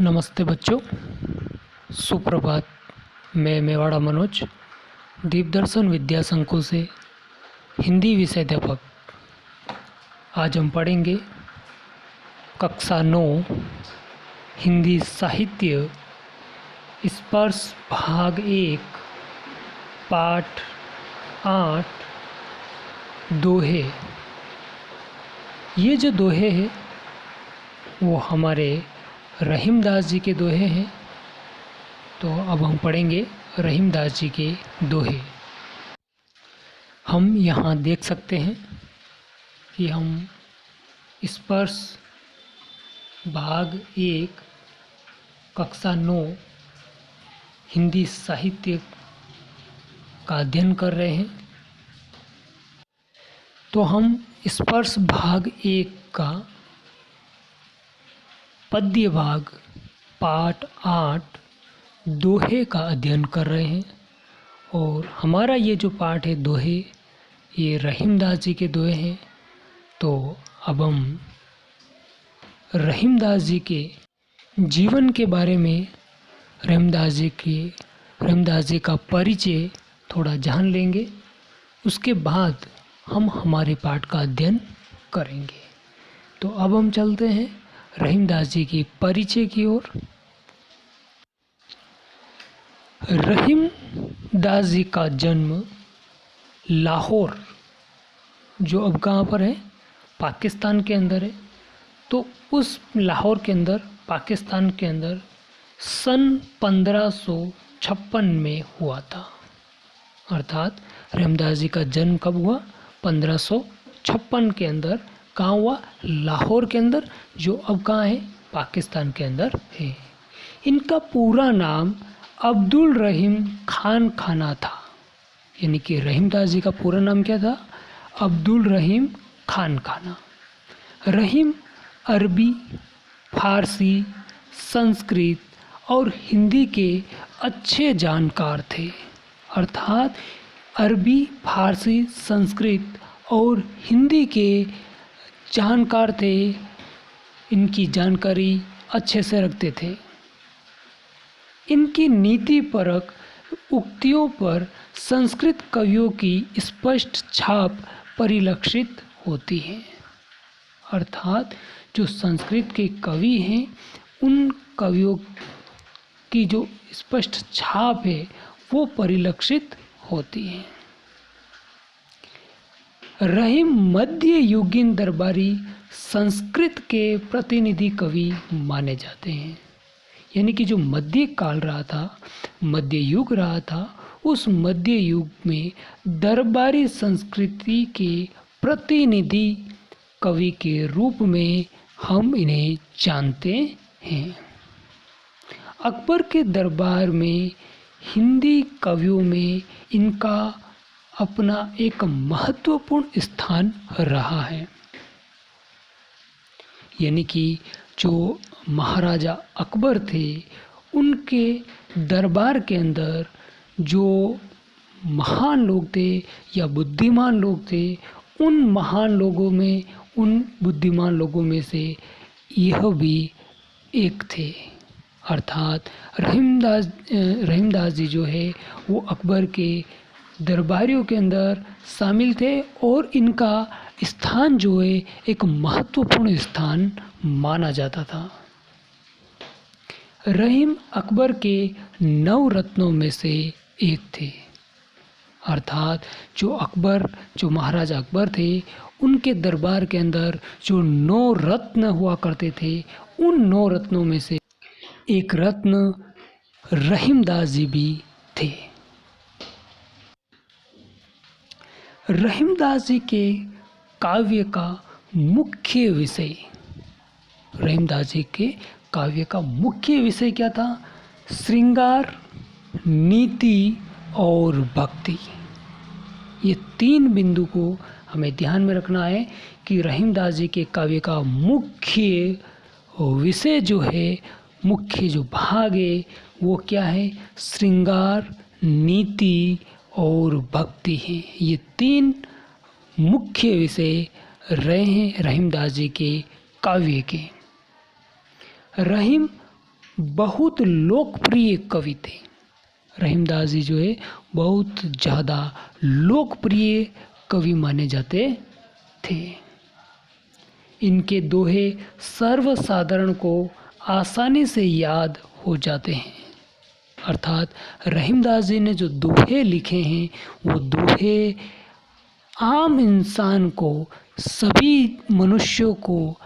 नमस्ते बच्चों, सुप्रभात। मैं मेवाड़ा मनोज दीपदर्शन विद्या संकुल से हिंदी विषय अध्यापक। आज हम पढ़ेंगे कक्षा 9 हिंदी साहित्य स्पर्श भाग 1 पाठ 8 दोहे। ये जो दोहे हैं वो हमारे रहीमदास जी के दोहे हैं। तो अब हम पढ़ेंगे रहीमदास जी के दोहे। हम यहाँ देख सकते हैं कि हम स्पर्श भाग 1 कक्षा 9 हिंदी साहित्य का अध्ययन कर रहे हैं। तो हम स्पर्श भाग 1 का पद्य भाग पाठ 8 दोहे का अध्ययन कर रहे हैं। और हमारा ये जो पाठ है दोहे, ये रहीमदास जी के दोहे हैं। तो अब हम रहीमदास जी के जीवन के बारे में, रहीमदास जी का परिचय थोड़ा जान लेंगे। उसके बाद हम हमारे पाठ का अध्ययन करेंगे। तो अब हम चलते हैं रहीमदास जी की परिचय की ओर। रहीमदास जी का जन्म लाहौर, जो अब कहाँ पर है, पाकिस्तान के अंदर है। तो उस लाहौर के अंदर, पाकिस्तान के अंदर सन 1556 में हुआ था। अर्थात रहीमदास जी का जन्म कब हुआ? 1556 के अंदर। कहाँ हुआ? लाहौर के अंदर, जो अब कहाँ है, पाकिस्तान के अंदर है। इनका पूरा नाम अब्दुल रहीम खान खाना था। यानी कि रहीमदास जी का पूरा नाम क्या था? अब्दुल रहीम खान खाना। रहीम अरबी, फारसी, संस्कृत और हिंदी के अच्छे जानकार थे। अर्थात अरबी, फारसी, संस्कृत और हिंदी के जानकार थे। इनकी जानकारी अच्छे से रखते थे। इनकी नीतिपरक उक्तियों पर संस्कृत कवियों की स्पष्ट छाप परिलक्षित होती है। अर्थात जो संस्कृत के कवि हैं, उन कवियों की जो स्पष्ट छाप है वो परिलक्षित होती है। रहीम मध्य युगीन दरबारी संस्कृत के प्रतिनिधि कवि माने जाते हैं। यानी कि जो मध्य काल रहा था, मध्य युग रहा था, उस मध्य युग में दरबारी संस्कृति के प्रतिनिधि कवि के रूप में हम इन्हें जानते हैं। अकबर के दरबार में हिंदी कवियों में इनका अपना एक महत्वपूर्ण स्थान रहा है। यानी कि जो महाराजा अकबर थे, उनके दरबार के अंदर जो महान लोग थे या बुद्धिमान लोग थे, उन महान लोगों में, उन बुद्धिमान लोगों में से यह भी एक थे। अर्थात रहीमदास जी जो है वो अकबर के दरबारियों के अंदर शामिल थे। और इनका स्थान जो है एक महत्वपूर्ण स्थान माना जाता था। रहीम अकबर के 9 रत्नों में से एक थे। अर्थात जो महाराजा अकबर थे, उनके दरबार के अंदर जो 9 रत्न हुआ करते थे, उन 9 रत्नों में से एक रत्न रहीमदास जी भी थे। रहीमदास जी के काव्य का मुख्य विषय, रहीमदास जी के काव्य का मुख्य विषय क्या था? श्रृंगार, नीति और भक्ति। ये 3 बिंदु को हमें ध्यान में रखना है कि रहीमदास जी के काव्य का मुख्य विषय जो है, मुख्य जो भाग है वो क्या है? श्रृंगार, नीति और भक्ति है। ये 3 मुख्य विषय रहे हैं रहीमदास जी के काव्य के। रहीम बहुत लोकप्रिय कवि थे। रहीमदास जी जो है बहुत ज़्यादा लोकप्रिय कवि माने जाते थे। इनके दोहे सर्वसाधारण को आसानी से याद हो जाते हैं। अर्थात रहीमदास जी ने जो दोहे लिखे हैं वो दोहे आम इंसान को, सभी मनुष्यों को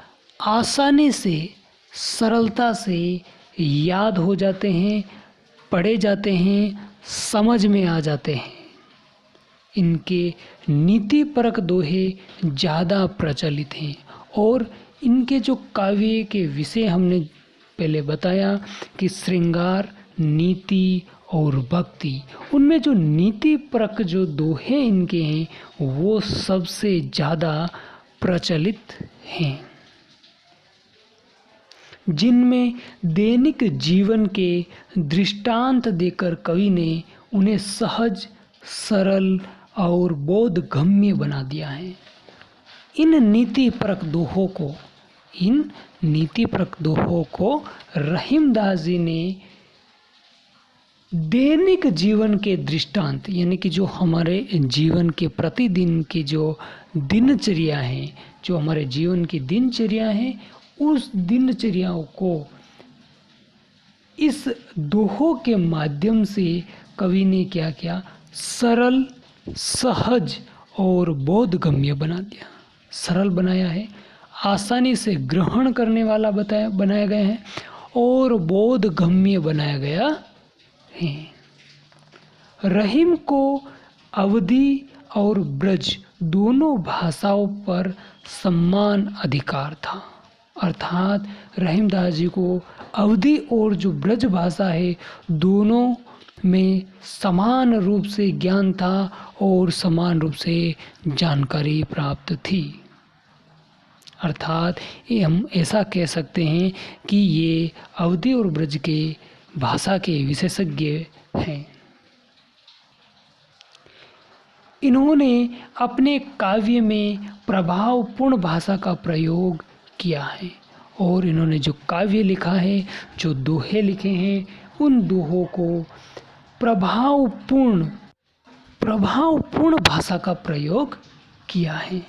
आसानी से, सरलता से याद हो जाते हैं, पढ़े जाते हैं, समझ में आ जाते हैं। इनके नीतिपरक दोहे ज़्यादा प्रचलित हैं और इनके जो काव्य के विषय हमने पहले बताया कि श्रृंगार, नीति और भक्ति, उनमें जो नीतिपरक जो दोहे इनके हैं वो सबसे ज़्यादा प्रचलित हैं, जिनमें दैनिक जीवन के दृष्टांत देकर कवि ने उन्हें सहज, सरल और बोधगम्य बना दिया है। इन नीतिपरक दोहों को रहीमदास जी ने दैनिक जीवन के दृष्टांत, यानी कि जो हमारे जीवन के प्रतिदिन की जो दिनचर्या है, जो हमारे जीवन की दिनचर्या है, उस दिनचर्याओं को इस दोहों के माध्यम से कवि ने क्या किया, सरल, सहज और बोधगम्य बना दिया। सरल बनाया है, आसानी से ग्रहण करने वाला बनाया गया है और बोधगम्य बनाया गया है। रहीम को अवधी और ब्रज दोनों भाषाओं पर समान अधिकार था। अर्थात रहीमदास जी को अवधी और जो ब्रज भाषा है दोनों में समान रूप से ज्ञान था और समान रूप से जानकारी प्राप्त थी। अर्थात ये हम ऐसा कह सकते हैं कि ये अवधी और ब्रज के भाषा के विशेषज्ञ हैं। इन्होंने अपने काव्य में प्रभावपूर्ण भाषा का प्रयोग किया है और इन्होंने जो काव्य लिखा है, जो दोहे लिखे हैं, उन दोहों को प्रभावपूर्ण भाषा का प्रयोग किया है।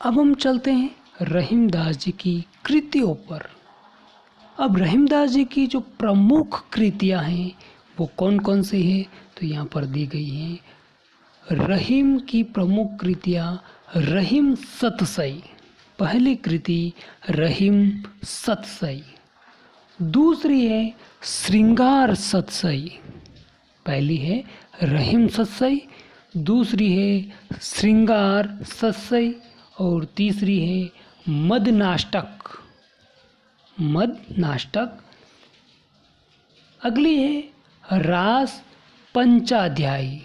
अब हम चलते हैं रहीमदास जी की कृतियों पर। अब रहीमदास जी की जो प्रमुख कृतियां हैं वो कौन कौन सी हैं, तो यहाँ पर दी गई हैं। रहीम की प्रमुख कृतियां रहीम सतसई, पहली कृति रहीम सतसई। दूसरी है श्रृंगार सतसई। पहली है रहीम सतसई, दूसरी है श्रृंगार सतसई और तीसरी है मद नाष्टक। अगली है रास पंचाध्यायी।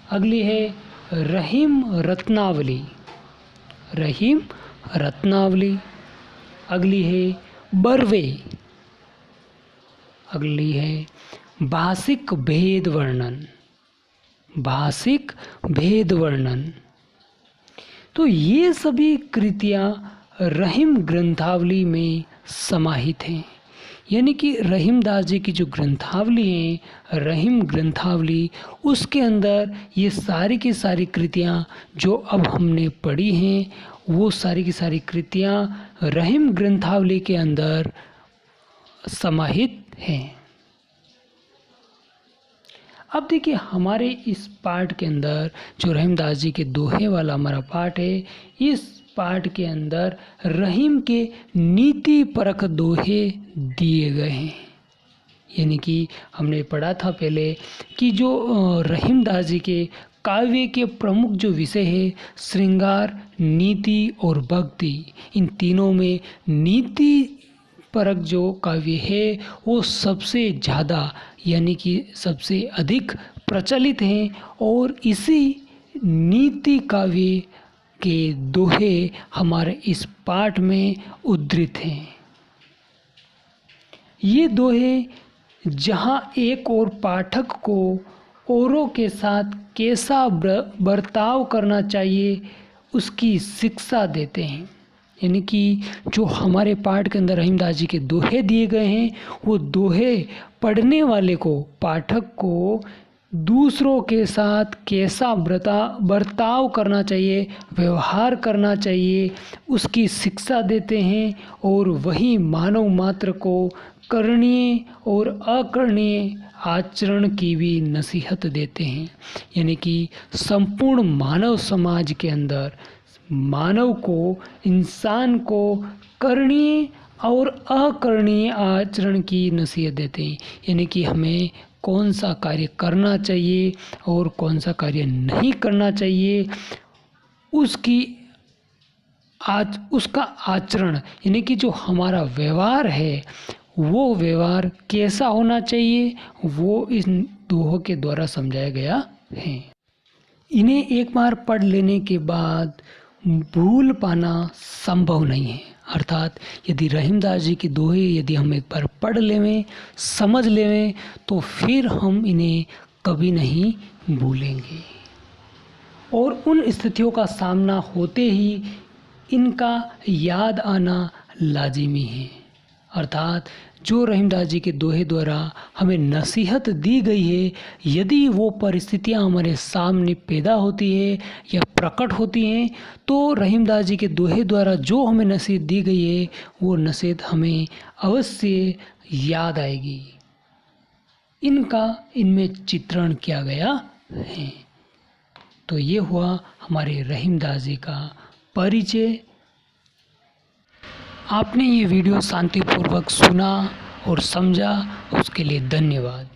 अगली है रहीम रत्नावली। अगली है बरवे। अगली है भाषिक भेद वर्णन। तो ये सभी कृतियां रहीम ग्रंथावली में समाहित हैं। यानी कि रहीमदास जी की जो ग्रंथावली है, रहीम ग्रंथावली, उसके अंदर ये सारी की सारी कृतियां जो अब हमने पढ़ी हैं वो सारी की सारी कृतियां रहीम ग्रंथावली के अंदर समाहित हैं। अब देखिए हमारे इस पाठ के अंदर जो रहीमदास जी के दोहे वाला हमारा पाठ है, इस पाठ के अंदर रहीम के नीति परक दोहे दिए गए हैं। यानी कि हमने पढ़ा था पहले कि जो रहीमदास जी के काव्य के प्रमुख जो विषय है श्रृंगार, नीति और भक्ति, इन तीनों में नीति परक जो काव्य है वो सबसे ज़्यादा, यानी कि सबसे अधिक प्रचलित हैं और इसी नीति काव्य के दोहे हमारे इस पाठ में उद्धृत हैं। ये दोहे जहाँ एक और पाठक को औरों के साथ कैसा बर्ताव करना चाहिए उसकी शिक्षा देते हैं। यानी कि जो हमारे पाठ के अंदर रहीमदास जी के दोहे दिए गए हैं, वो दोहे पढ़ने वाले को, पाठक को दूसरों के साथ कैसा बर्ताव करना चाहिए, व्यवहार करना चाहिए, उसकी शिक्षा देते हैं। और वही मानव मात्र को करणीय और अकरणीय आचरण की भी नसीहत देते हैं। यानी कि संपूर्ण मानव समाज के अंदर मानव को, इंसान को करणीय और अकरणीय आचरण की नसीहत देते हैं। यानी कि हमें कौन सा कार्य करना चाहिए और कौन सा कार्य नहीं करना चाहिए, उसका आचरण, यानी कि जो हमारा व्यवहार है वो व्यवहार कैसा होना चाहिए, वो इस दोहों के द्वारा समझाया गया है। इन्हें एक बार पढ़ लेने के बाद भूल पाना संभव नहीं है। अर्थात यदि रहीमदास जी की दोहे यदि हम एक बार पढ़ लेवें, समझ लेवें, तो फिर हम इन्हें कभी नहीं भूलेंगे। और उन स्थितियों का सामना होते ही इनका याद आना लाजिमी है। अर्थात जो रहीमदास जी के दोहे द्वारा हमें नसीहत दी गई है, यदि वो परिस्थितियाँ हमारे सामने पैदा होती है या प्रकट होती हैं, तो रहीमदास जी के दोहे द्वारा जो हमें नसीहत दी गई है, वो नसीहत हमें अवश्य याद आएगी। इनमें चित्रण किया गया है। तो ये हुआ हमारे रहीमदास जी का परिचय। आपने ये वीडियो शांतिपूर्वक सुना और समझा, उसके लिए धन्यवाद।